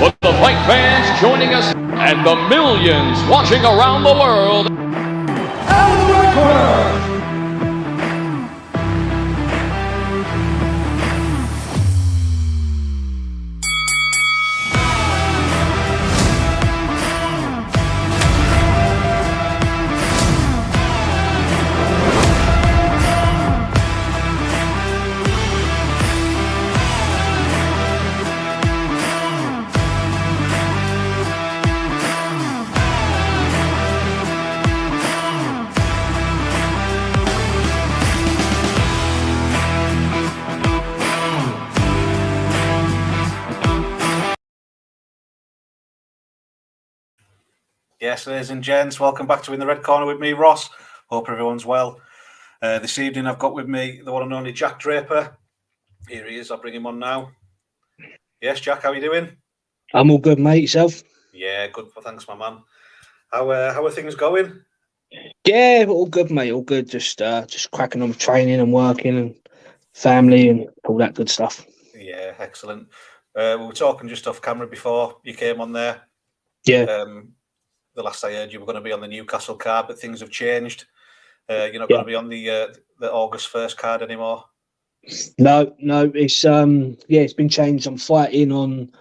For the fight fans joining us and the millions watching around the world, Red Korner. Yes, ladies and gents, welcome back to In the Red Corner with me, Ross. Hope everyone's well. This evening I've got with me the one and only Jack Draper. Here he is, I'll bring him on now. Yes, Jack, how are you doing? I'm all good, mate. Yourself? Yeah, good. Thanks, my man. How are things going? Yeah, all good, mate. All good. Just cracking on with training and working and family and all that good stuff. Yeah, excellent. We were talking just off camera before you came on there. Yeah. The last I heard, you were going to be on the Newcastle card, but things have changed. You're not going to be on the August 1st card anymore. No, it's it's been changed. I'm fighting on.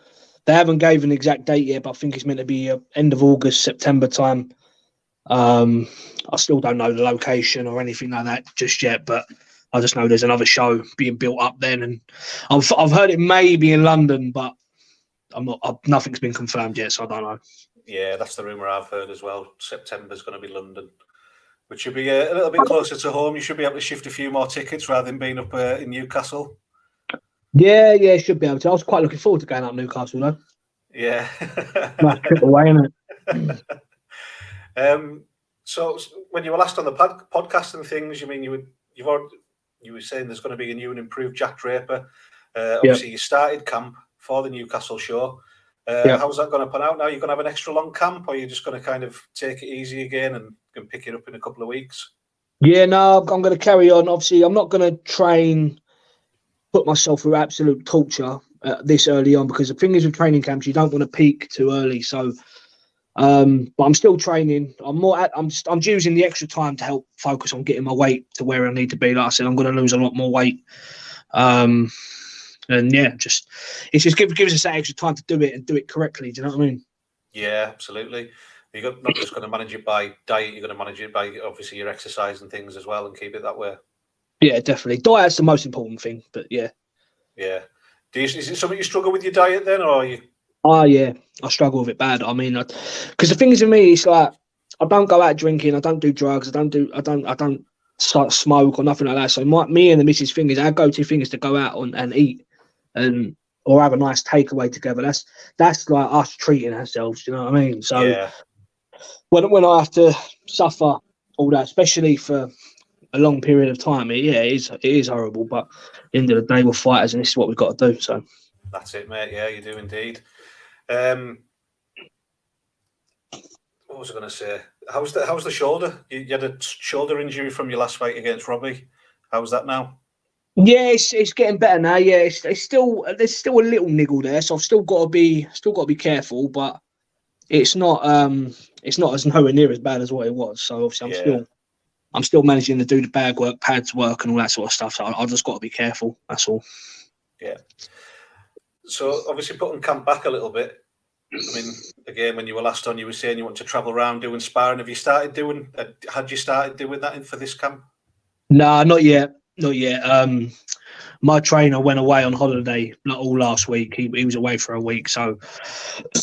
They haven't gave an exact date yet, but I think it's meant to be end of August, September time. I still don't know the location or anything like that just yet, but I just know there's another show being built up then, and I've heard it may be in London, but nothing's been confirmed yet, so I don't know. Yeah, that's the rumour I've heard as well. September's going to be London, which should be a little bit closer to home. You should be able to shift a few more tickets rather than being up in Newcastle. Yeah, should be able to. I was quite looking forward to going up Newcastle, though. Yeah. Nice trip away, isn't it? So when you were last on the podcast and things, you mean you were saying there's going to be a new and improved Jack Draper. Obviously, you started camp for the Newcastle show. How's that going to pan out now? You're going to have an extra long camp, or are you just going to kind of take it easy again and pick it up in a couple of weeks? Yeah, no, I'm going to carry on. Obviously, I'm not going to put myself through absolute torture this early on, because the thing is with training camps, you don't want to peak too early. So, but I'm still training. I'm using the extra time to help focus on getting my weight to where I need to be. Like I said, I'm going to lose a lot more weight. And yeah, it just gives us that extra time to do it and do it correctly. Do you know what I mean? Yeah, absolutely. You're not just going to manage it by diet, you're going to manage it by obviously your exercise and things as well, and keep it that way. Yeah, definitely. Diet's the most important thing, but yeah. Yeah. Is it something you struggle with your diet then, or are you? Oh yeah, I struggle with it bad. I mean, because the thing is with me, it's like I don't go out drinking, I don't do drugs, I don't smoke or nothing like that. So me and the missus thing is our go-to thing is to go out and eat or have a nice takeaway together. That's like us treating ourselves. Do you know what I mean? So yeah. when I have to suffer all that, especially for a long period of time, it is horrible. But at the end of the day, we're fighters, and this is what we've got to do. So that's it, mate. Yeah, you do indeed. What was I going to say? How's the shoulder? You had a shoulder injury from your last fight against Robbie. How's that now? Yeah, it's getting better now. Yeah, there's still a little niggle there, so I've still got to be careful. But it's not as nowhere near as bad as what it was. So obviously I'm still managing to do the bag work, pads work, and all that sort of stuff. So I just got to be careful. That's all. Yeah. So obviously putting camp back a little bit. I mean, again, when you were last on, you were saying you want to travel around doing sparring. Had you started doing that for this camp? No, not yet. Not yet. My trainer went away on holiday all last week. He was away for a week, so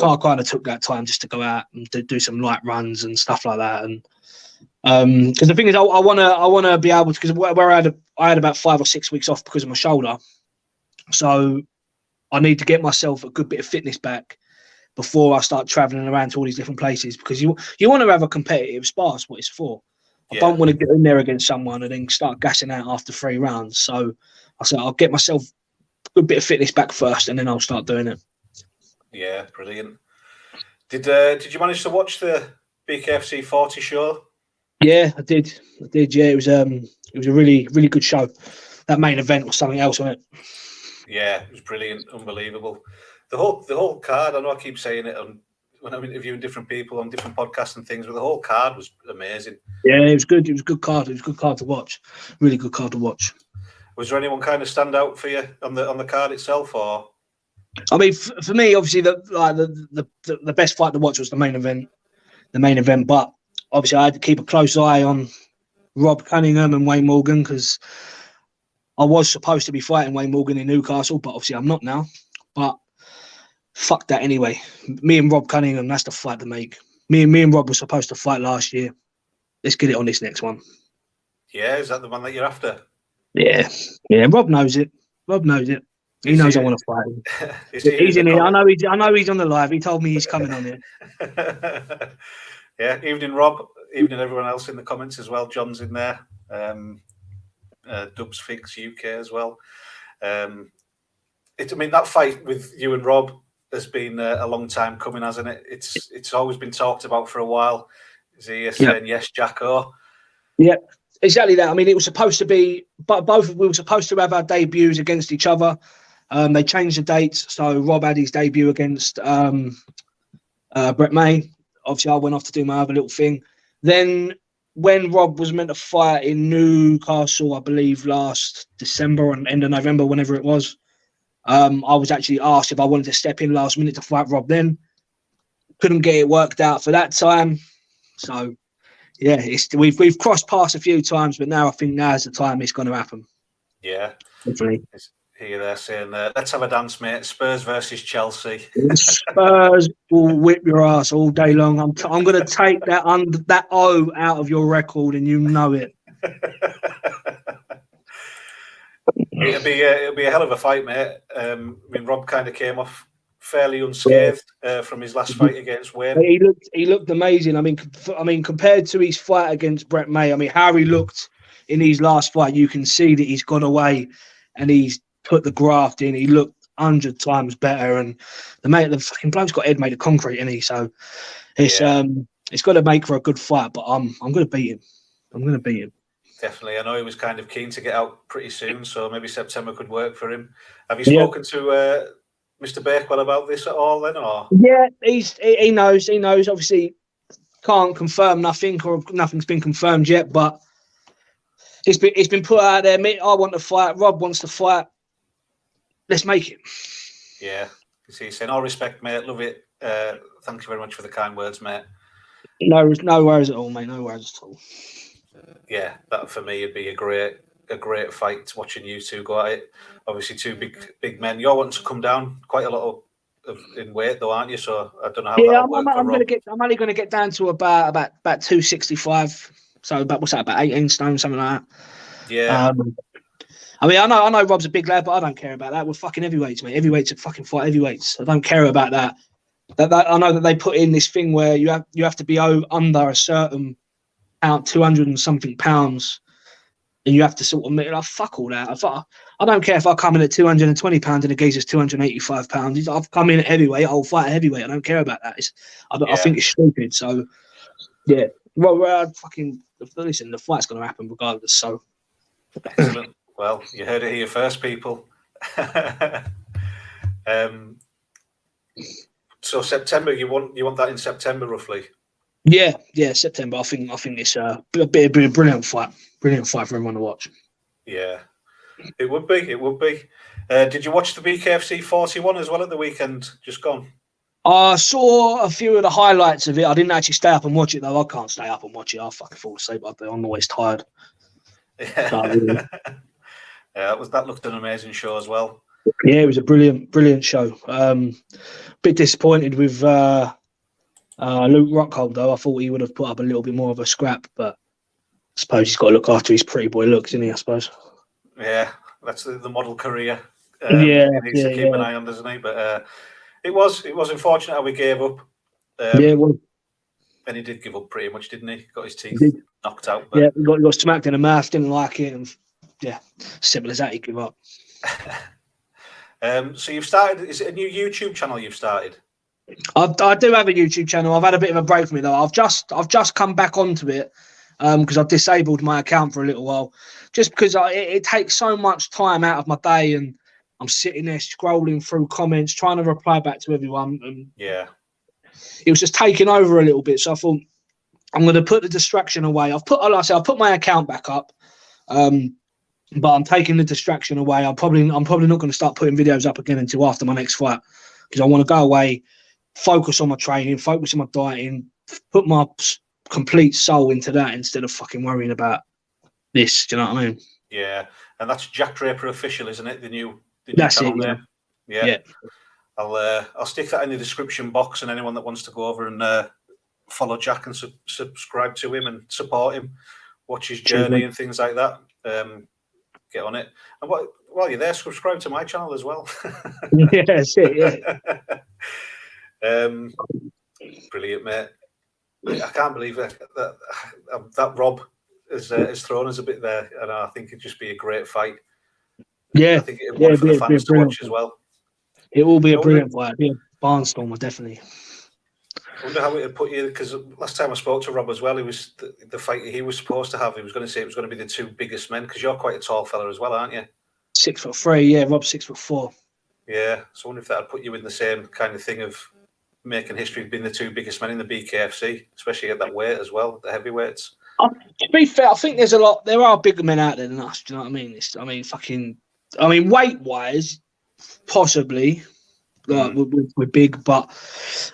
I kind of took that time just to go out and do some light runs and stuff like that. And because the thing is, I want to be able to, because where I had about 5 or 6 weeks off because of my shoulder, so I need to get myself a good bit of fitness back before I start traveling around to all these different places, because you want to have a competitive spar. That's what it's for. I don't want to get in there against someone and then start gassing out after 3 rounds. So I said I'll get myself a good bit of fitness back first, and then I'll start doing it. Yeah, brilliant. Did you manage to watch the BKFC 40 show? Yeah, I did. Yeah, it was a really, really good show. That main event was something else, wasn't it? Yeah, it was brilliant, unbelievable. the whole card. I know I keep saying it when I'm interviewing different people on different podcasts and things, but the whole card was amazing. Yeah, it was good. It was a good card. It was a good card to watch. Really good card to watch. Was there anyone kind of stand out for you on the card itself, or? I mean, for me, obviously, the best fight to watch was the main event. But obviously, I had to keep a close eye on Rob Cunningham and Wayne Morgan because I was supposed to be fighting Wayne Morgan in Newcastle, but obviously I'm not now. But fuck that anyway. Me and Rob Cunningham, that's the fight to make. Me and Rob were supposed to fight last year. Let's get it on this next one. Yeah, is that the one that you're after? Yeah. Rob knows it. He knows I want to fight him. He's in here. I know he's on the live. He told me he's coming on here. Yeah. Evening, Rob. Evening, everyone else in the comments as well. John's in there. Dubs Figs UK as well. That fight with you and Rob has been a long time coming, hasn't it? It's always been talked about for a while. Is he saying yes, Jacko? Yeah, exactly that. I mean, it was supposed to be, but we were supposed to have our debuts against each other. They changed the dates, so Rob had his debut against Brett May. Obviously, I went off to do my other little thing. Then, when Rob was meant to fight in Newcastle, I believe last December or end of November, whenever it was, I was actually asked if I wanted to step in last minute to fight Rob. Then couldn't get it worked out for that time. So, yeah, we've crossed paths a few times, but now I think now's the time it's going to happen. Yeah, definitely. Here they're saying, let's have a dance, mate. Spurs versus Chelsea. Spurs will whip your ass all day long. I'm going to take that O out of your record, and you know it. It'll be a hell of a fight, mate. Rob kind of came off fairly unscathed from his last fight against Wayne. He looked amazing. I mean, compared to his fight against Brett May, I mean, how he looked in his last fight, you can see that he's gone away and he's put the graft in. He looked 100 times better, and the fucking bloke's got head made of concrete, isn't he? So it's got to make for a good fight. But I'm going to beat him. Definitely. I know he was kind of keen to get out pretty soon, so maybe September could work for him. Have you spoken to Mr. Bakewell about this at all then? Or? Yeah, he knows. Obviously, can't confirm nothing, or nothing's been confirmed yet, but it's been put out there. I want to fight. Rob wants to fight. Let's make it. Yeah. He's saying, all respect, mate. Love it. Thank you very much for the kind words, mate. No worries at all, mate. No worries at all. Yeah, that for me would be a great fight, watching you two go at it. Obviously, two big men. You're wanting to come down quite a lot in weight, though, aren't you? So I don't know how that'll work for Rob. I'm only going to get down to about 265. So about 18 stone, something like that. Yeah. I mean, I know Rob's a big lad, but I don't care about that. We're fucking heavyweights, mate. Heavyweights are fucking fight heavyweights. I don't care about that. That I know that they put in this thing where you have to be under a certain pound, 200 and something pounds, and you have to sort of make like fuck all that. I don't care if I come in at 220 pounds and the geezer's 285 pounds. I've come in at heavyweight. I'll fight a heavyweight. I don't care about that. I think it's stupid. So yeah, well, listen. The fight's going to happen regardless. So excellent. Well, you heard it here first, people. So September, you want that in September, roughly? Yeah, September. I think it's a brilliant fight. Brilliant fight for everyone to watch. Yeah, it would be. Did you watch the BKFC 41 as well at the weekend? Just gone. I saw a few of the highlights of it. I didn't actually stay up and watch it though. I can't stay up and watch it. I fucking fall asleep up there. I'm always tired. Yeah. Yeah, that looked an amazing show as well. Yeah, it was a brilliant show. Bit disappointed with Luke Rockhold though. I thought he would have put up a little bit more of a scrap, but I suppose he's got to look after his pretty boy looks, isn't he? I suppose. Yeah, that's the model career. He needs to keep an eye on, doesn't he? But it was unfortunate how we gave up. It was. And he did give up pretty much, didn't he? Got his teeth knocked out. But... Yeah, he got smacked in the mouth. Didn't like it, and yeah, simple as that. He gave up. So you've started. Is it a new YouTube channel you've started? I do have a YouTube channel. I've had a bit of a break from it though. I've just come back onto it because I've disabled my account for a little while, just because it takes so much time out of my day, and I'm sitting there scrolling through comments, trying to reply back to everyone. And yeah, it was just taking over a little bit. So I thought, I'm going to put the distraction away. Like I said, I've put my account back up, but I'm taking the distraction away. I'm probably not going to start putting videos up again until after my next fight, because I want to go away, focus on my training, focus on my dieting, put my complete soul into that instead of fucking worrying about this. Do you know what I mean? Yeah, and that's Jack Draper official, isn't it? The new That's channel it. name. Yeah. I'll stick that in the description box, and anyone that wants to go over and follow Jack and subscribe to him and support him, watch his journey and things like that. Get on it. And while you're there, subscribe to my channel as well. Yeah, that's it. Yeah. Brilliant, mate. I can't believe that Rob has thrown us a bit there, and I think it'd just be a great fight. Yeah, I think it'd be one for the fans to watch as well. It will be a brilliant fight. It'll be a barnstormer, definitely. I wonder how it would put you, because last time I spoke to Rob as well, he was the fight he was supposed to have. He was going to say it was going to be the two biggest men, because you're quite a tall fella as well, aren't you? 6'3", yeah. Rob's 6'4". Yeah, so I wonder if that would put you in the same kind of thing of making history, being the two biggest men in the BKFC, especially at that weight as well, the heavyweights. To be fair, I think there are bigger men out there than us. Do you know what I mean? Weight-wise, possibly. Like we're big, but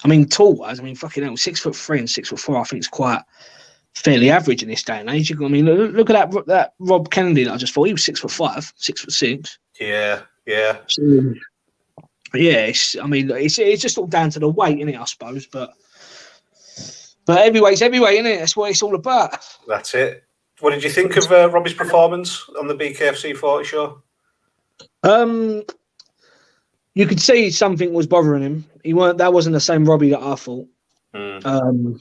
I mean, tall-wise, fucking hell, 6'3" and 6'4", I think it's quite fairly average in this day and age. I mean, look at that Rob Kennedy that I just thought. He was 6'5", 6'6". Yeah. So, yeah, it's just all down to the weight, innit, I suppose. But heavyweight's heavyweight, innit? That's what it's all about. That's it. What did you think of Robbie's performance on the BKFC 40 show? You could see something was bothering him. That wasn't the same Robbie that I thought. And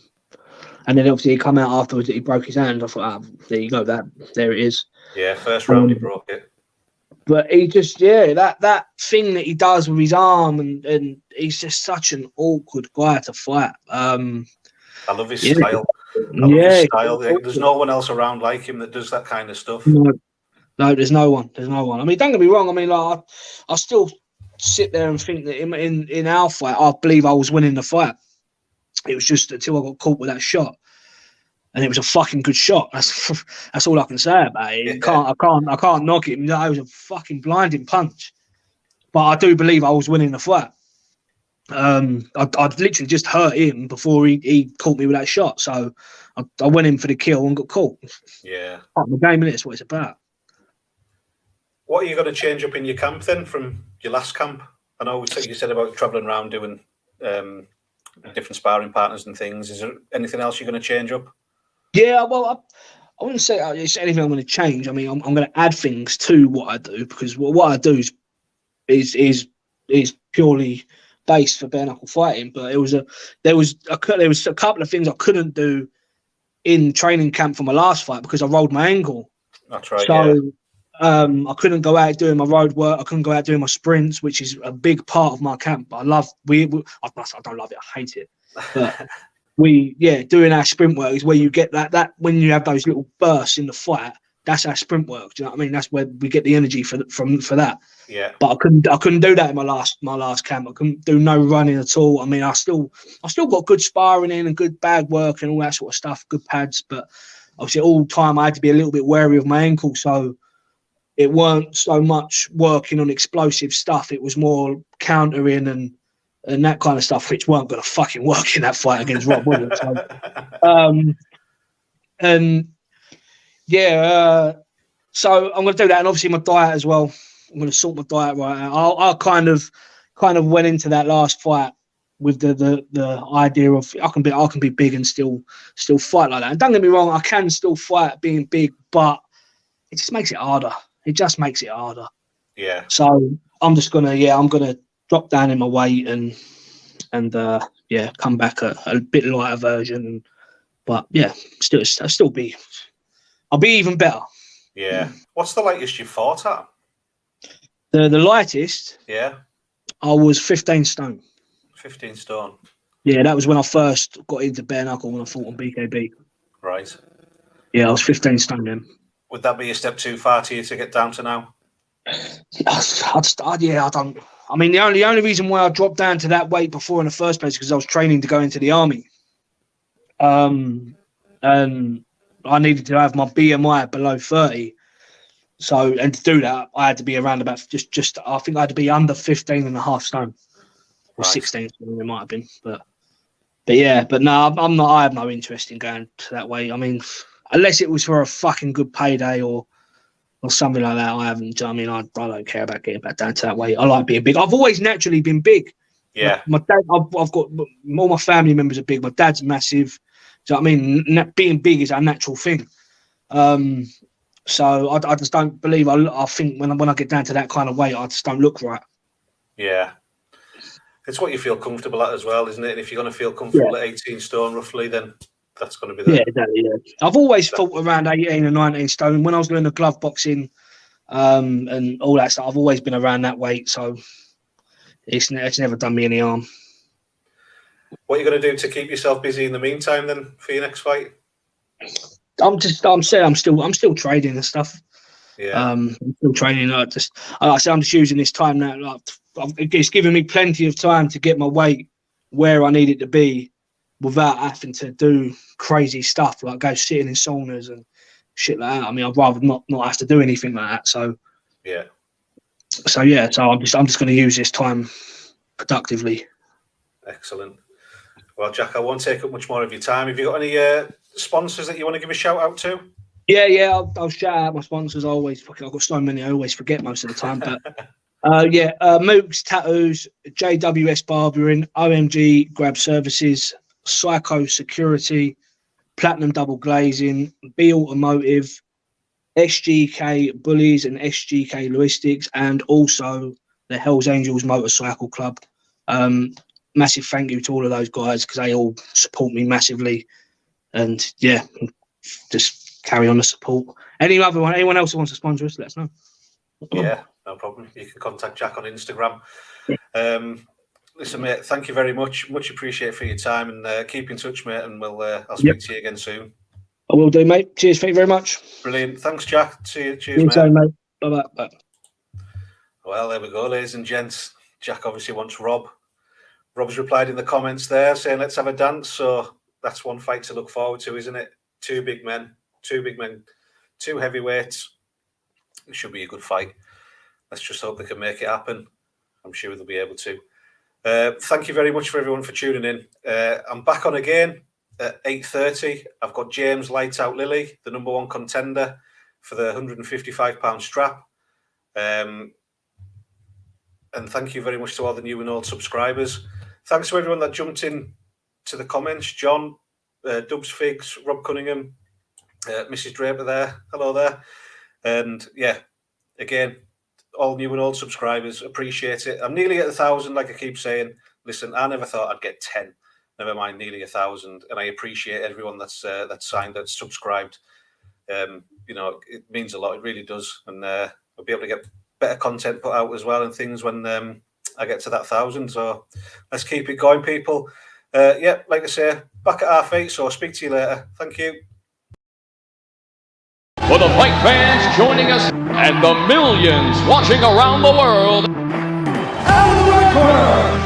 then obviously he come out afterwards that he broke his hand. I thought, there you go, there it is. Yeah, first round he broke it. But he just, that thing that he does with his arm, and he's just such an awkward guy to fight. I love his style. His style. There's no one else around like him that does that kind of stuff. No, there's no one. I mean, don't get me wrong. I still sit there and think that in our fight, I believe I was winning the fight. It was just until I got caught with that shot, and it was a fucking good shot. That's all I can say about it. I can't knock it. It was a fucking blinding punch. But I do believe I was winning the fight. I'd literally just hurt him before he caught me with that shot. So I went in for the kill and got caught. Yeah. Part of the game, innit? That's what it's about. What are you going to change up in your camp then from your last camp? I know you said about travelling around doing different sparring partners and things. Is there anything else you're going to change up? Yeah, well, I wouldn't say it's anything I'm going to change. I mean, I'm going to add things to what I do, because what I do is purely based for bare knuckle fighting. But there was a couple of things I couldn't do in training camp for my last fight because I rolled my ankle. That's right. So I couldn't go out doing my road work. I couldn't go out doing my sprints, which is a big part of my camp. I don't love it. I hate it. But doing our sprint work is where you get that when you have those little bursts in the fight. That's our sprint work. Do you know what I mean? That's where we get the energy for that. Yeah. But I couldn't do that in my last camp. I couldn't do no running at all. I mean, I still got good sparring in and good bag work and all that sort of stuff, good pads. But obviously, all the time I had to be a little bit wary of my ankle. So it weren't so much working on explosive stuff. It was more countering and that kind of stuff, which weren't going to fucking work in that fight against Rob, was it? So, so I'm going to do that, and obviously my diet as well. I'm going to sort my diet right out. I kind of went into that last fight with the idea of I can be big and still fight like that. And don't get me wrong, I can still fight being big, but it just makes it harder. It just makes it harder. Yeah. So I'm just gonna drop down in my weight and come back a bit lighter version. But yeah, I'll be even better. Yeah. What's the lightest you fought at? The lightest. Yeah. I was 15 stone. 15 stone. Yeah, that was when I first got into bare knuckle, when I fought on BKB. Right. Yeah, I was 15 stone then. Would that be a step too far to you to get down to now? I don't. I mean, the only reason why I dropped down to that weight before in the first place is because I was training to go into the army. And I needed to have my BMI below 30. So, and to do that, I had to be around about just I think I had to be under 15 and a half stone. Or 16, it might have been. But yeah, but no, I'm not. I have no interest in going to that weight. I mean, unless it was for a fucking good payday or something like that, I haven't. I mean, I don't care about getting back down to that weight. I like being big. I've always naturally been big. Yeah. My dad, I've got all my family members are big. My dad's massive. So I mean, being big is a natural thing. So I just don't believe. I think when I get down to that kind of weight, I just don't look right. Yeah. It's what you feel comfortable at as well, isn't it? And if you're going to feel comfortable at 18 stone roughly, then that's going to be exactly. Yeah. I've always fought around 18 and 19 stone. When I was doing the glove boxing and all that stuff, I've always been around that weight. So it's never done me any harm. What are you going to do to keep yourself busy in the meantime then for your next fight? I'm still trading and stuff. Yeah. I'm still training. I'm just using this time now. Like, it's giving me plenty of time to get my weight where I need it to be without having to do crazy stuff like go sitting in saunas and shit like that. I mean, I'd rather not have to do anything like that. So yeah. So I'm just going to use this time productively. Excellent. Well, Jack, I won't take up much more of your time. Have you got any sponsors that you want to give a shout out to? Yeah, I'll shout out my sponsors. I've got so many, I always forget most of the time. But Mooks Tattoos, JWS Barbering, OMG Grab Services, Psycho Security, Platinum Double Glazing, B Automotive, SGK Bullies and SGK Logistics, and also the Hells Angels Motorcycle Club. Massive thank you to all of those guys because they all support me massively. And yeah, just carry on the support. Anyone else who wants to sponsor us, let us know. Yeah, no problem. You can contact Jack on Instagram. Listen, mate, thank you very much. Much appreciated for your time, and keep in touch, mate, and I'll speak to you again soon. I will do, mate. Cheers, thank you very much. Brilliant. Thanks, Jack. Cheers, mate. Bye. Well, there we go, ladies and gents. Jack obviously wants Rob. Rob's replied in the comments there saying, let's have a dance. So that's one fight to look forward to, isn't it? Two big men, two heavyweights. It should be a good fight. Let's just hope they can make it happen. I'm sure they'll be able to. Thank you very much for everyone for tuning in. I'm back on again at 8:30. I've got James Lights Out Lilly, the number one contender for the £155 strap. And thank you very much to all the new and old subscribers. Thanks to everyone that jumped in to the comments. John, Dubs Figs, Rob Cunningham, Mrs. Draper there. Hello there. And yeah, again, all new and old subscribers, appreciate it. I'm nearly at 1,000, like I keep saying. Listen, I never thought I'd get 10. Never mind, nearly 1,000. And I appreciate everyone that's signed, that's subscribed. It means a lot. It really does. And I'll be able to get better content put out as well and things when I get to that 1,000. So let's keep it going, people. Like I say, back at half 8. So I'll speak to you later. Thank you. For the fight fans joining us and the millions watching around the world, Red Korner.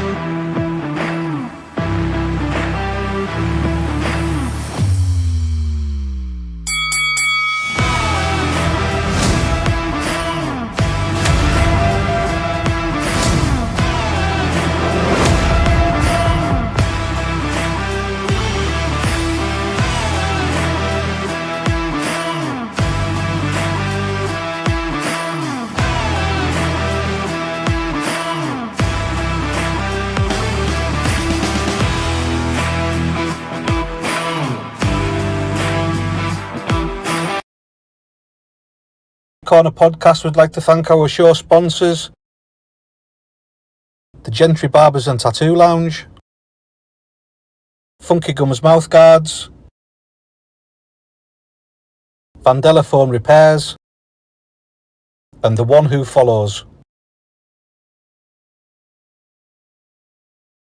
Corner Podcast would like to thank our show sponsors, the Gentry Barbers and Tattoo Lounge, Funky Gums Mouthguards, Vandella Phone Repairs, and The One Who Follows.